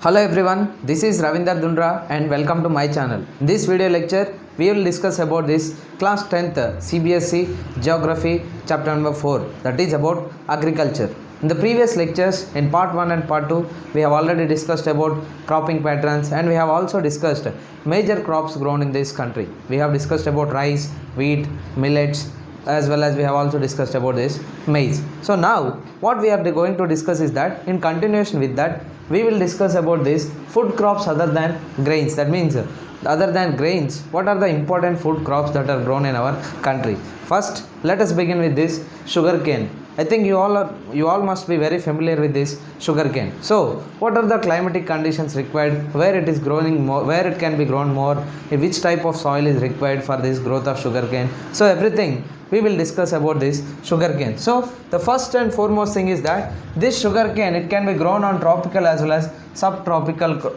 Hello everyone, this is Ravinder Dundra and welcome to my channel. In this video lecture, we will discuss about this class 10th CBSE Geography chapter number 4, that is about agriculture. In the previous lectures, in part 1 and part 2, we have already discussed about cropping patterns and we have also discussed major crops grown in this country. We have discussed about rice, wheat, millets, as well as we have also discussed about this maize. So now what we are going to discuss is that in continuation with that we will discuss about this food crops other than grains. That means other than grains, what are the important food crops that are grown in our country. First, let us begin with this sugarcane. I think you all must be very familiar with this sugarcane. So what are the climatic conditions required, where it is growing more, where it can be grown more, which type of soil is required for this growth of sugarcane. So everything we will discuss about this sugarcane. So the first and foremost thing is that this sugarcane, it can be grown on tropical as well as subtropical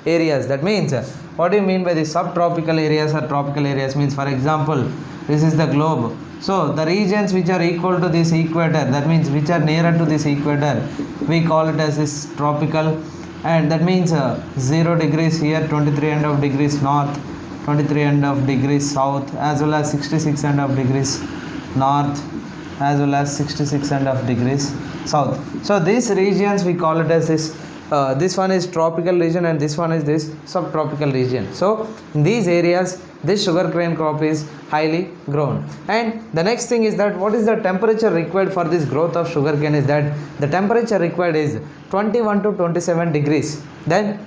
areas. That means what do you mean by the subtropical areas or tropical areas? Means, for example, this is the globe. So the regions which are equal to this equator, that means which are nearer to this equator, we call it as this tropical. And that means 0 degrees here, 23 and of degrees north, 23 and of degrees south, as well as 66 and of degrees north, as well as 66 and of degrees south. So these regions we call it as this one is tropical region and this one is this subtropical region. So in these areas this sugarcane crop is highly grown. And the next thing is that what is the temperature required for this growth of sugarcane is that the temperature required is 21 to 27 degrees. Then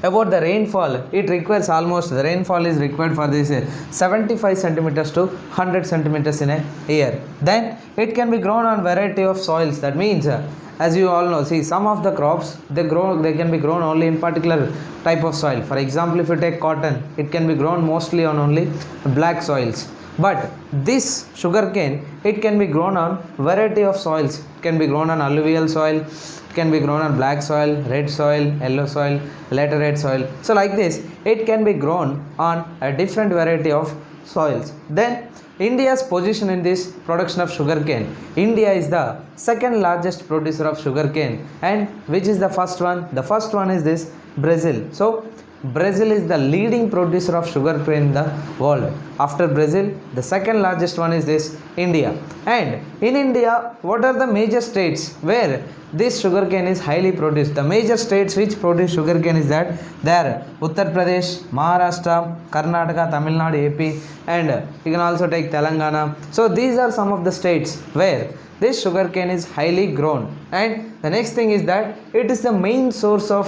about the rainfall, it requires almost, the rainfall is required for this 75 centimeters to 100 centimeters in a year. Then it can be grown on variety of soils. That means as you all know, see, some of the crops they can be grown only in particular type of soil. For example, if you take cotton, it can be grown mostly on only black soils. But this sugarcane, it can be grown on variety of soils. It can be grown on alluvial soil, it can be grown on black soil, red soil, yellow soil, laterite soil. So like this, it can be grown on a different variety of soils. Then India's position in this production of sugarcane. India is the second largest producer of sugarcane. And which is the first one? The first one is this Brazil. So Brazil is the leading producer of sugarcane in the world. After Brazil, the second largest one is this India. And in India, what are the major states where this sugarcane is highly produced? The major states which produce sugarcane is that they are Uttar Pradesh, Maharashtra, Karnataka, Tamil Nadu, AP, and you can also take Telangana. So these are some of the states where this sugarcane is highly grown. And the next thing is that it is the main source of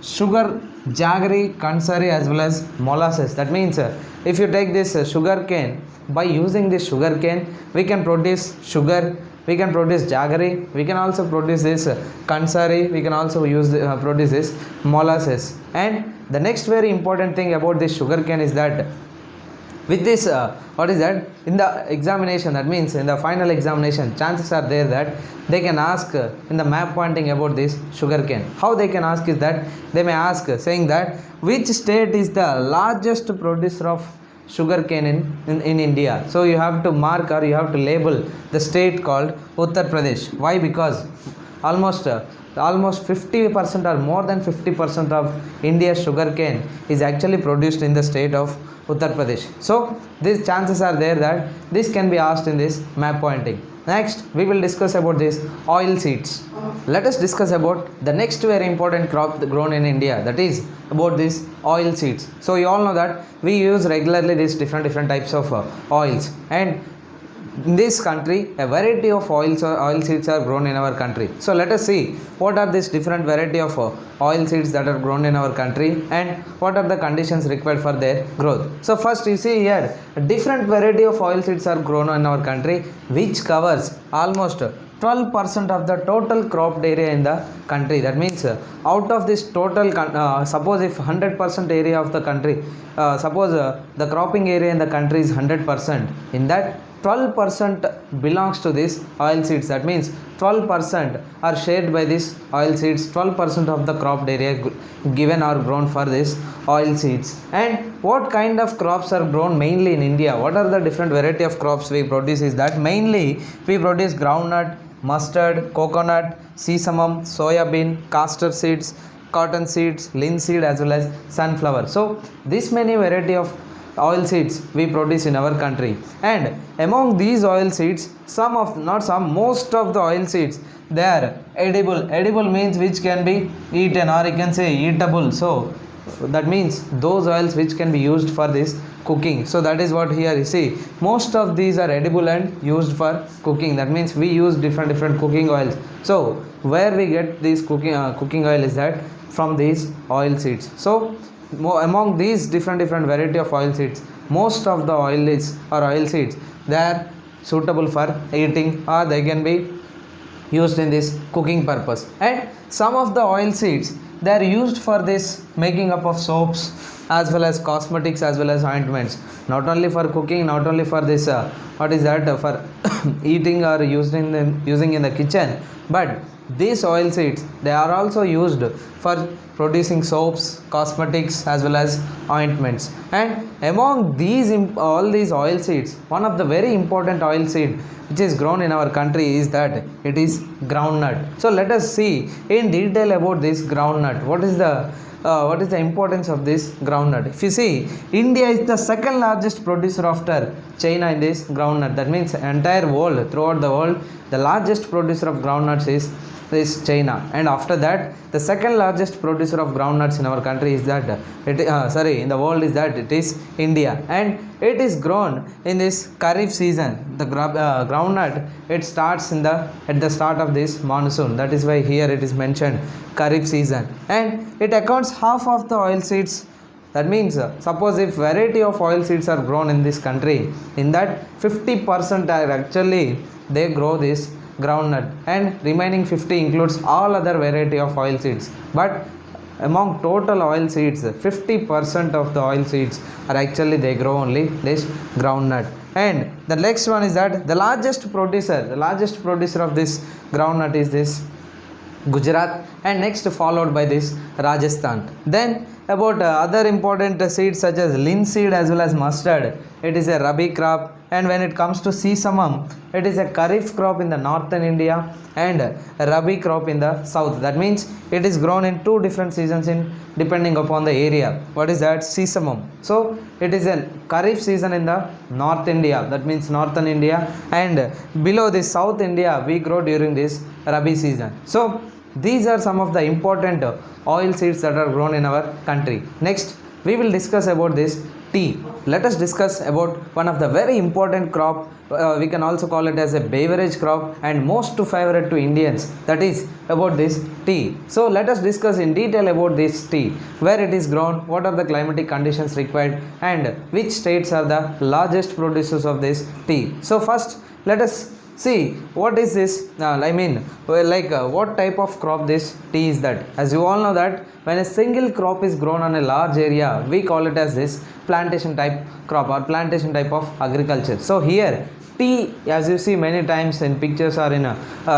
sugar, jaggery, kansari, as well as molasses. That means if you take this sugarcane, by using this sugarcane we can produce sugar, we can produce jaggery, we can also produce this kansari, we can also use produce this molasses. And the next very important thing about this sugarcane is that with this what is that, in the examination, that means in the final examination, chances are there that they can ask in the map pointing about this sugarcane. How they can ask is that they may ask saying that which state is the largest producer of sugarcane in India. So you have to mark or you have to label the state called Uttar Pradesh. Why? Because almost 50% or more than 50% of India's sugarcane is actually produced in the state of Uttar Pradesh. So these chances are there that this can be asked in this map pointing. Next, we will discuss about this oil seeds. Let us discuss about the next very important crop grown in India, that is about this oil seeds. So you all know that we use regularly these different types of oils, and in this country a variety of oil seeds are grown in our country. So let us see what are these different variety of oil seeds that are grown in our country and what are the conditions required for their growth. So first you see here a different variety of oil seeds are grown in our country, which covers almost 12% of the total cropped area in the country. That means out of this total suppose if 100% area of the country, suppose the cropping area in the country is 100%, in that 12% belongs to this oil seeds. That means 12% are shared by this oil seeds. 12% of the cropped area given or grown for this oil seeds. And what kind of crops are grown mainly in India? What are the different variety of crops we produce is that mainly we produce groundnut, mustard, coconut, sesame, soya bean, castor seeds, cotton seeds, linseed as well as sunflower. So this many variety of oil seeds we produce in our country, and among these oil seeds, some of, not some, most of the oil seeds, they are edible. Edible means which can be eaten, or you can say eatable. So that means those oils which can be used for this cooking. So that is what here you see, most of these are edible and used for cooking. That means we use different cooking oils. So where we get this cooking oil is that from these oil seeds. So among these different variety of oil seeds, most of the oil seeds, they are suitable for eating, or they can be used in this cooking purpose. And some of the oil seeds, they are used for this making up of soaps as well as cosmetics as well as ointments, not only for cooking, not only for this for eating or using in the kitchen, but these oil seeds, they are also used for producing soaps, cosmetics as well as ointments. And among these all these oil seeds, one of the very important oil seed which is grown in our country is that it is groundnut. So let us see in detail about this groundnut. What is the importance of this groundnut? If you see, India is the second largest producer after China in this groundnut. That means entire world, throughout the world, the largest producer of groundnuts is China, and after that the second largest producer of groundnuts in our country is that in the world is that it is India, and it is grown in this Kharif season. The groundnut, it starts at the start of this monsoon. That is why here it is mentioned Kharif season, and it accounts half of the oil seeds. That means suppose if variety of oil seeds are grown in this country, in that 50% are actually they grow this groundnut, and remaining 50 includes all other variety of oil seeds. But among total oil seeds, 50% of the oil seeds are actually they grow only this groundnut. And the next one is that the largest producer of this groundnut is this Gujarat, and next followed by this Rajasthan. Then about other important seeds such as linseed as well as mustard, it is a rabi crop. And when it comes to sesamum, it is a kharif crop in the northern India and a rabi crop in the south. That means it is grown in two different seasons in depending upon the area. What is that? Sesamum. So it is a kharif season in the north India, that means northern India, and below this south India we grow during this rabi season. So these are some of the important oil seeds that are grown in our country. Next we will discuss about this tea. Let us discuss about one of the very important crop, we can also call it as a beverage crop and most favorite to Indians, that is about this tea. So let us discuss in detail about this tea, where it is grown, what are the climatic conditions required, and which states are the largest producers of this tea. So first let us see what is this what type of crop this tea is. That as you all know that when a single crop is grown on a large area, we call it as this plantation type crop or plantation type of agriculture. So here tea, as you see many times in pictures or in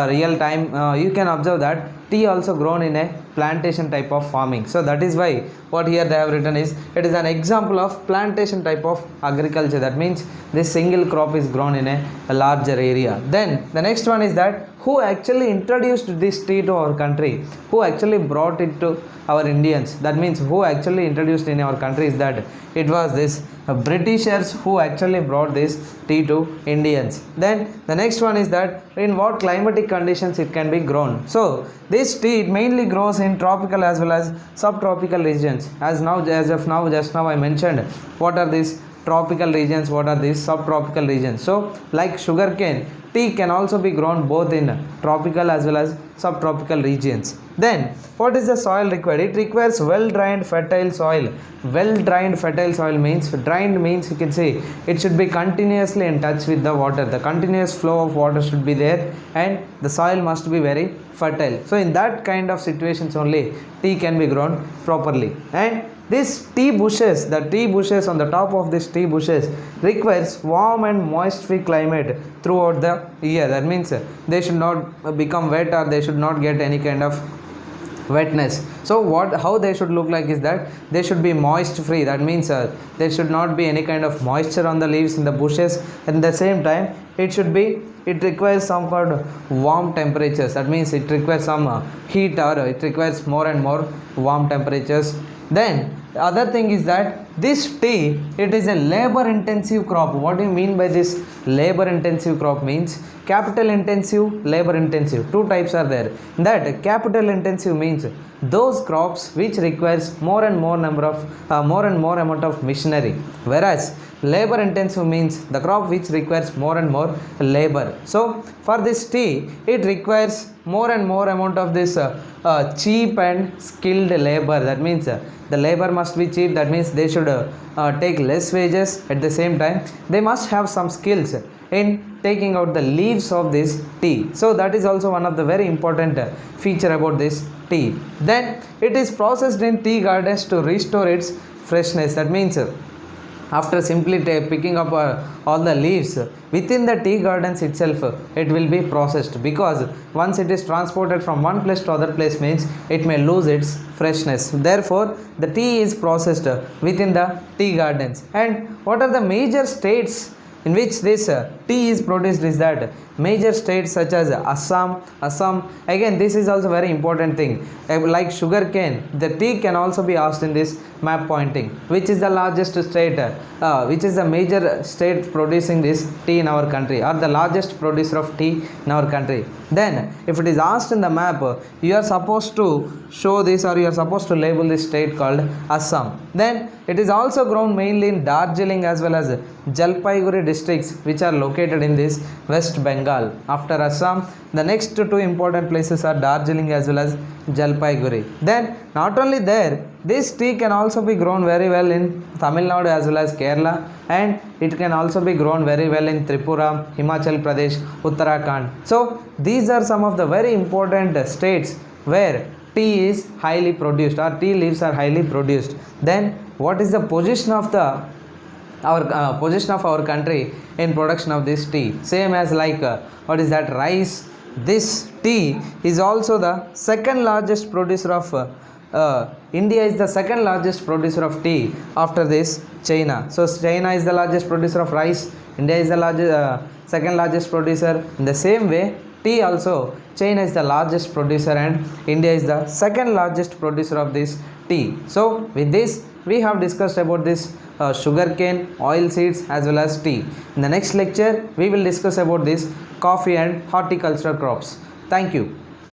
real time, you can observe that tea also grown in a plantation type of farming. So that is why what here they have written is it is an example of plantation type of agriculture. That means this single crop is grown in a larger area. Then the next one is that who actually introduced this tea to our country, who actually brought it to our Indians. That means who actually introduced in our country is that it was this Britishers who actually brought this tea to Indians. Then the next one is that in what climatic conditions it can be grown. So this tea mainly grows in tropical as well as subtropical regions. As of now, just now I mentioned what are these tropical regions, what are these subtropical regions. So like sugarcane, tea can also be grown both in tropical as well as subtropical regions. Then what is the soil required? It requires well drained fertile soil. Well drained fertile soil means, drained means you can say it should be continuously in touch with the water. The continuous flow of water should be there and the soil must be very fertile. So in that kind of situations only tea can be grown properly. And this tea bushes, the tea bushes on the top of this tea bushes requires warm and moist free climate throughout the year. That means they should not become wet or they should not get any kind of wetness. So what how they should look like is that they should be moist free. That means there should not be any kind of moisture on the leaves in the bushes. At the same time, it requires some kind of warm temperatures. That means it requires some heat, or it requires more and more warm temperatures. Then the other thing is that this tea, it is a labor intensive crop. What do you mean by this labor intensive crop? Means capital intensive, labor intensive. Two types are there. That capital intensive means those crops which requires more and more amount of machinery, whereas labor intensive means the crop which requires more and more labor. So for this tea, it requires more and more amount of this cheap and skilled labor. That means the labor must be cheap. That means they should take less wages. At the same time, they must have some skills in taking out the leaves of this tea. So that is also one of the very important feature about this tea. Then it is processed in tea gardens to restore its freshness. That means after simply picking up all the leaves within the tea gardens itself, it will be processed, because once it is transported from one place to other place means it may lose its freshness. Therefore the tea is processed within the tea gardens. And what are the major states in which this tea is produced is that major states such as Assam. Again, this is also very important thing. Like sugar cane, the tea can also be asked in this map pointing. Which is the largest state? Which is the major state producing this tea in our country, or the largest producer of tea in our country? Then, if it is asked in the map, you are supposed to show this, or you are supposed to label this state called Assam. Then, it is also grown mainly in Darjeeling as well as Jalpaiguri districts, which are located in this West Bengal. After Assam, the next two important places are Darjeeling as well as Jalpaiguri. Then not only there, this tea can also be grown very well in Tamil Nadu as well as Kerala, and it can also be grown very well in Tripura, Himachal Pradesh, Uttarakhand. So these are some of the very important states where tea is highly produced, or tea leaves are highly produced. Then what is the position of our country in production of this tea? Same as like what is that, rice. This tea is also the second largest producer of India is the second largest producer of tea after this China. So China is the largest producer of rice, India is the second largest producer. In the same way, tea also, China is the largest producer and India is the second largest producer of this tea. So with this, we have discussed about this sugarcane, oil seeds as well as tea. In the next lecture, we will discuss about this coffee and horticultural crops. Thank you.